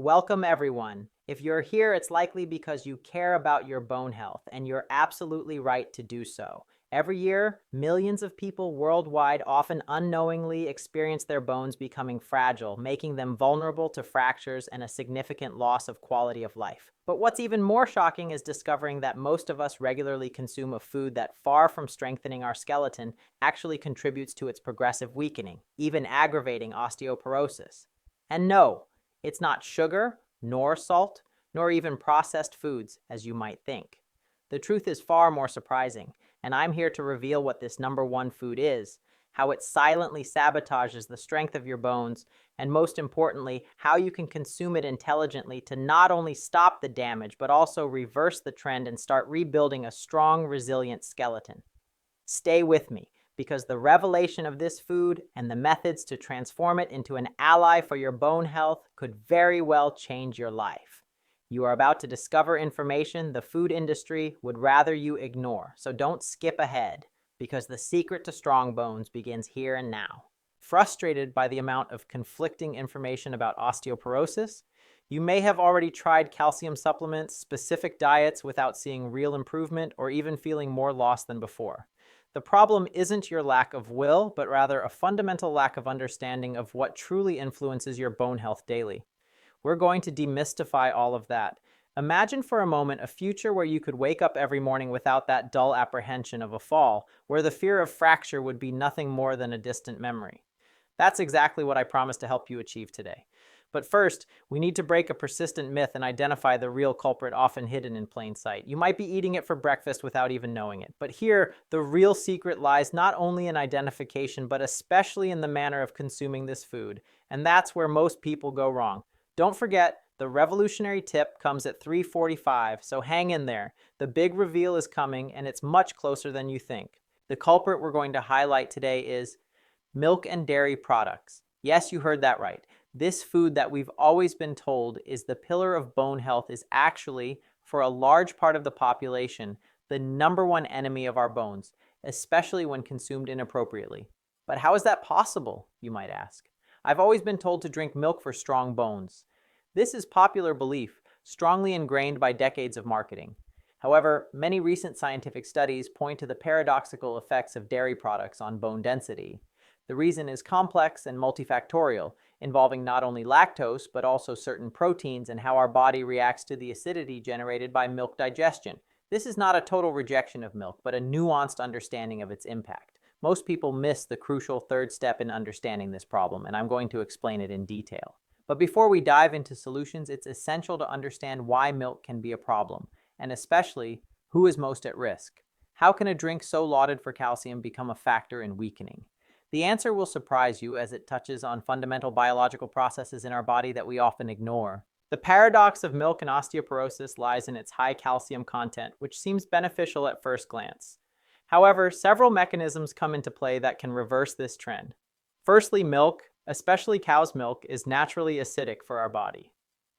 Welcome, everyone. If you're here, it's likely because you care about your bone health, and you're absolutely right to do so. Every year, millions of people worldwide often unknowingly experience their bones becoming fragile, making them vulnerable to fractures and a significant loss of quality of life. But what's even more shocking is discovering that most of us regularly consume a food that, far from strengthening our skeleton, actually contributes to its progressive weakening, even aggravating osteoporosis. And no, it's not sugar, nor salt, nor even processed foods, as you might think. The truth is far more surprising, and I'm here to reveal what this number one food is, how it silently sabotages the strength of your bones, and most importantly, how you can consume it intelligently to not only stop the damage, but also reverse the trend and start rebuilding a strong, resilient skeleton. Stay with me, because the revelation of this food and the methods to transform it into an ally for your bone health could very well change your life. You are about to discover information the food industry would rather you ignore, so don't skip ahead, because the secret to strong bones begins here and now. Frustrated by the amount of conflicting information about osteoporosis, you may have already tried calcium supplements, specific diets without seeing real improvement, or even feeling more lost than before. The problem isn't your lack of will, but rather a fundamental lack of understanding of what truly influences your bone health daily. We're going to demystify all of that. Imagine for a moment a future where you could wake up every morning without that dull apprehension of a fall, where the fear of fracture would be nothing more than a distant memory. That's exactly what I promise to help you achieve today. But first, we need to break a persistent myth and identify the real culprit often hidden in plain sight. You might be eating it for breakfast without even knowing it. But here, the real secret lies not only in identification, but especially in the manner of consuming this food. And that's where most people go wrong. Don't forget, the revolutionary tip comes at 3:45, so hang in there. The big reveal is coming, and it's much closer than you think. The culprit we're going to highlight today is milk and dairy products. Yes, you heard that right. This food that we've always been told is the pillar of bone health is actually, for a large part of the population, the number one enemy of our bones, especially when consumed inappropriately. But how is that possible, you might ask? I've always been told to drink milk for strong bones. This is popular belief, strongly ingrained by decades of marketing. However, many recent scientific studies point to the paradoxical effects of dairy products on bone density. The reason is complex and multifactorial, involving not only lactose, but also certain proteins and how our body reacts to the acidity generated by milk digestion. This is not a total rejection of milk, but a nuanced understanding of its impact. Most people miss the crucial third step in understanding this problem, and I'm going to explain it in detail. But before we dive into solutions, it's essential to understand why milk can be a problem, and especially who is most at risk. How can a drink so lauded for calcium become a factor in weakening? The answer will surprise you as it touches on fundamental biological processes in our body that we often ignore. The paradox of milk and osteoporosis lies in its high calcium content, which seems beneficial at first glance. However, several mechanisms come into play that can reverse this trend. Firstly, milk, especially cow's milk, is naturally acidic for our body.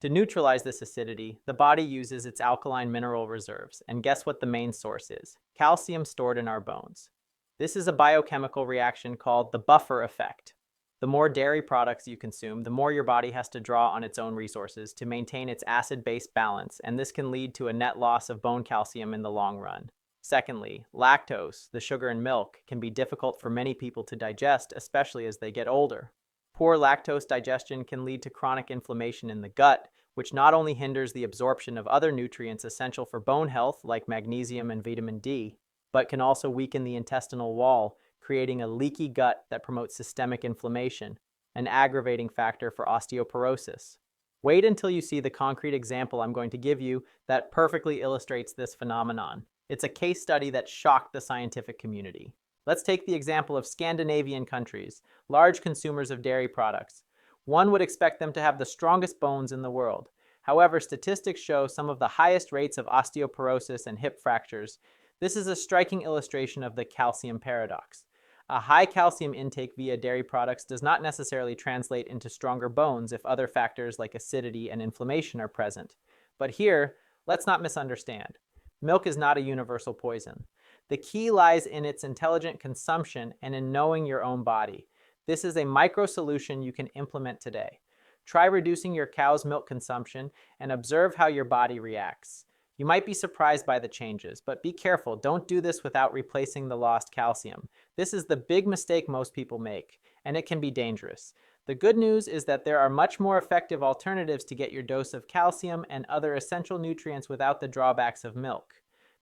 To neutralize this acidity, the body uses its alkaline mineral reserves, and guess what the main source is? Calcium stored in our bones. This is a biochemical reaction called the buffer effect. The more dairy products you consume, the more your body has to draw on its own resources to maintain its acid-base balance, and this can lead to a net loss of bone calcium in the long run. Secondly, lactose, the sugar in milk, can be difficult for many people to digest, especially as they get older. Poor lactose digestion can lead to chronic inflammation in the gut, which not only hinders the absorption of other nutrients essential for bone health, like magnesium and vitamin D, but can also weaken the intestinal wall, creating a leaky gut that promotes systemic inflammation, an aggravating factor for osteoporosis. Wait until you see the concrete example I'm going to give you that perfectly illustrates this phenomenon. It's a case study that shocked the scientific community. Let's take the example of Scandinavian countries, large consumers of dairy products. One would expect them to have the strongest bones in the world. However, statistics show some of the highest rates of osteoporosis and hip fractures. This is a striking illustration of the calcium paradox. A high calcium intake via dairy products does not necessarily translate into stronger bones if other factors like acidity and inflammation are present. But here, let's not misunderstand. Milk is not a universal poison. The key lies in its intelligent consumption and in knowing your own body. This is a micro solution you can implement today. Try reducing your cow's milk consumption and observe how your body reacts. You might be surprised by the changes, but be careful. Don't do this without replacing the lost calcium. This is the big mistake most people make, and it can be dangerous. The good news is that there are much more effective alternatives to get your dose of calcium and other essential nutrients without the drawbacks of milk.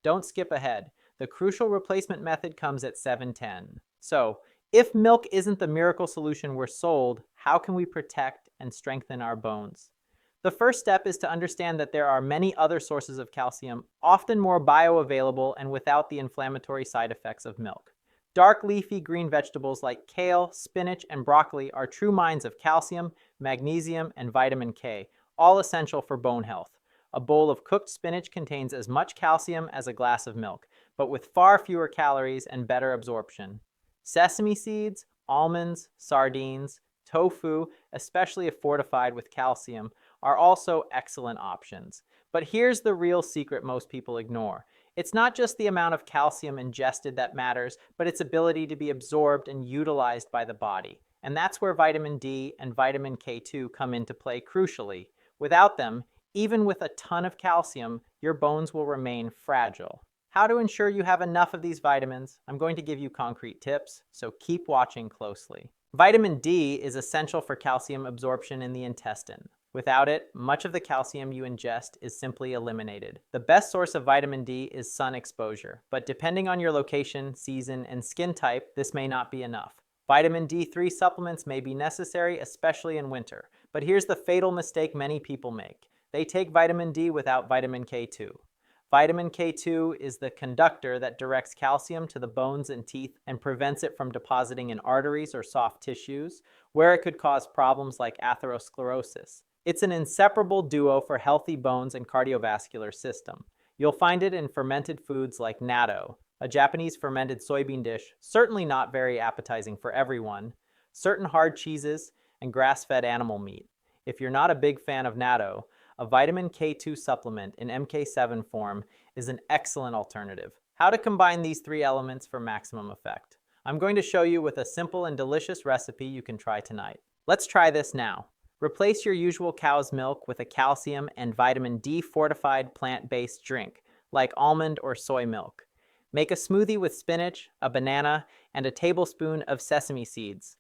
Don't skip ahead. The crucial replacement method comes at 7:10. So, if milk isn't the miracle solution we're sold, how can we protect and strengthen our bones? The first step is to understand that there are many other sources of calcium, often more bioavailable and without the inflammatory side effects of milk. Dark leafy green vegetables like kale, spinach, and broccoli are true mines of calcium, magnesium, and vitamin K, all essential for bone health. A bowl of cooked spinach contains as much calcium as a glass of milk, but with far fewer calories and better absorption. Sesame seeds, almonds, sardines, tofu, especially if fortified with calcium, are also excellent options. But here's the real secret most people ignore. It's not just the amount of calcium ingested that matters, but its ability to be absorbed and utilized by the body. And that's where vitamin D and vitamin K2 come into play crucially. Without them, even with a ton of calcium, your bones will remain fragile. How to ensure you have enough of these vitamins? I'm going to give you concrete tips, so keep watching closely. Vitamin D is essential for calcium absorption in the intestine. Without it, much of the calcium you ingest is simply eliminated. The best source of vitamin D is sun exposure, but depending on your location, season, and skin type, this may not be enough. Vitamin D3 supplements may be necessary, especially in winter. But here's the fatal mistake many people make. They take vitamin D without vitamin K2. Vitamin K2 is the conductor that directs calcium to the bones and teeth and prevents it from depositing in arteries or soft tissues, where it could cause problems like atherosclerosis. It's an inseparable duo for healthy bones and cardiovascular system. You'll find it in fermented foods like natto, a Japanese fermented soybean dish, certainly not very appetizing for everyone, certain hard cheeses, and grass-fed animal meat. If you're not a big fan of natto, a vitamin K2 supplement in MK7 form is an excellent alternative. How to combine these three elements for maximum effect? I'm going to show you with a simple and delicious recipe you can try tonight. Let's try this now. Replace your usual cow's milk with a calcium and vitamin D fortified plant-based drink, like almond or soy milk. Make a smoothie with spinach, a banana, and a tablespoon of sesame seeds.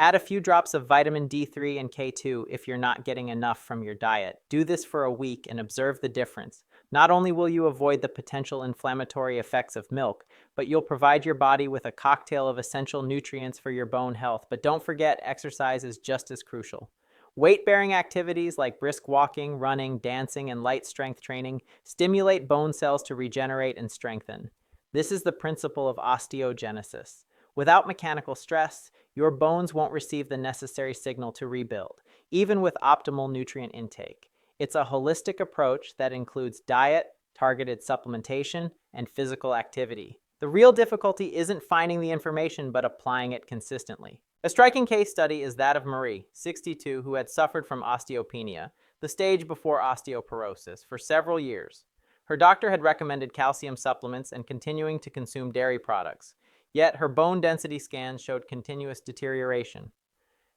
Add a few drops of vitamin D3 and K2 if you're not getting enough from your diet. Do this for a week and observe the difference. Not only will you avoid the potential inflammatory effects of milk, but you'll provide your body with a cocktail of essential nutrients for your bone health. But don't forget, exercise is just as crucial. Weight-bearing activities like brisk walking, running, dancing, and light strength training stimulate bone cells to regenerate and strengthen. This is the principle of osteogenesis. Without mechanical stress, your bones won't receive the necessary signal to rebuild, even with optimal nutrient intake. It's a holistic approach that includes diet, targeted supplementation, and physical activity. The real difficulty isn't finding the information, but applying it consistently. A striking case study is that of Marie, 62, who had suffered from osteopenia, the stage before osteoporosis, for several years. Her doctor had recommended calcium supplements and continuing to consume dairy products. Yet her bone density scans showed continuous deterioration.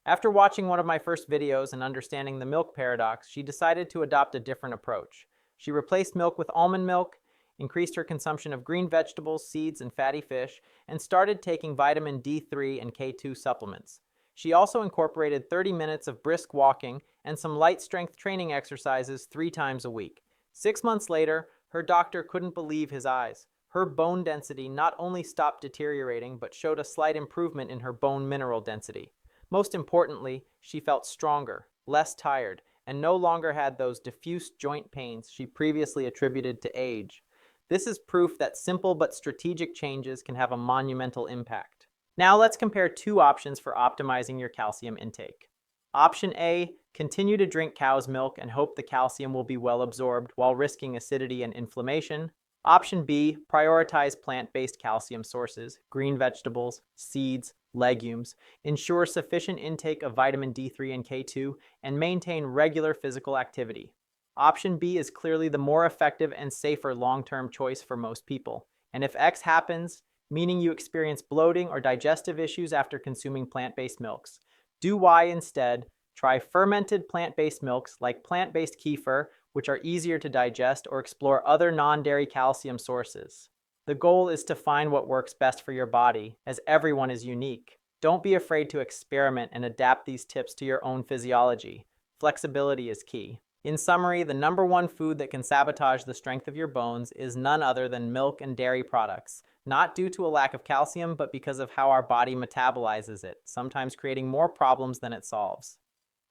After watching one of my first videos and understanding the milk paradox, she decided to adopt a different approach. She replaced milk with almond milk, increased her consumption of green vegetables, seeds, and fatty fish, and started taking vitamin D3 and K2 supplements. She also incorporated 30 minutes of brisk walking and some light strength training exercises 3 times a week. 6 months later, her doctor couldn't believe his eyes. Her bone density not only stopped deteriorating, but showed a slight improvement in her bone mineral density. Most importantly, she felt stronger, less tired, and no longer had those diffuse joint pains she previously attributed to age. This is proof that simple but strategic changes can have a monumental impact. Now let's compare 2 options for optimizing your calcium intake. Option A, continue to drink cow's milk and hope the calcium will be well absorbed while risking acidity and inflammation. Option B, prioritize plant-based calcium sources, green vegetables, seeds, legumes, ensure sufficient intake of vitamin D3 and K2, and maintain regular physical activity. Option B is clearly the more effective and safer long-term choice for most people. And if X happens, meaning you experience bloating or digestive issues after consuming plant-based milks, do Y instead, Try fermented plant-based milks like plant-based kefir, which are easier to digest, or explore other non-dairy calcium sources. The goal is to find what works best for your body, as everyone is unique. Don't be afraid to experiment and adapt these tips to your own physiology. Flexibility is key. In summary, the number one food that can sabotage the strength of your bones is none other than milk and dairy products, not due to a lack of calcium, but because of how our body metabolizes it, sometimes creating more problems than it solves.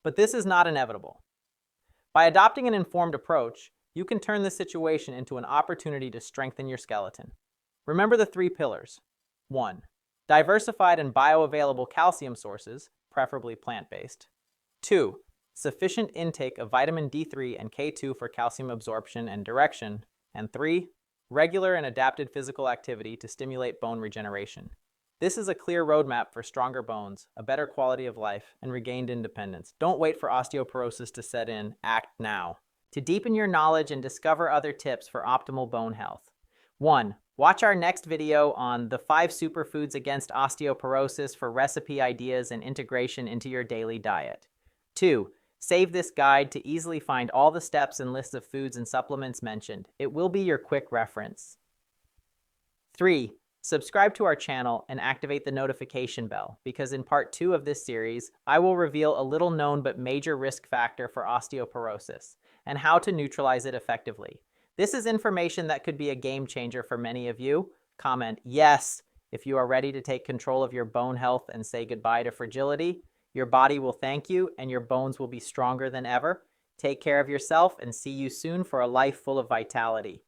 But this is not inevitable. By adopting an informed approach, you can turn this situation into an opportunity to strengthen your skeleton. Remember the three pillars. 1. Diversified and bioavailable calcium sources, preferably plant-based. 2. Sufficient intake of vitamin D3 and K2 for calcium absorption and direction. And 3. Regular and adapted physical activity to stimulate bone regeneration. This is a clear roadmap for stronger bones, a better quality of life, and regained independence. Don't wait for osteoporosis to set in. Act now. To deepen your knowledge and discover other tips for optimal bone health. 1. Watch our next video on the 5 superfoods against osteoporosis for recipe ideas and integration into your daily diet. 2. Save this guide to easily find all the steps and lists of foods and supplements mentioned. It will be your quick reference. 3. Subscribe to our channel and activate the notification bell, because in part 2 of this series, I will reveal a little known but major risk factor for osteoporosis and how to neutralize it effectively. This is information that could be a game changer for many of you. Comment yes if you are ready to take control of your bone health and say goodbye to fragility. Your body will thank you and your bones will be stronger than ever. Take care of yourself and see you soon for a life full of vitality.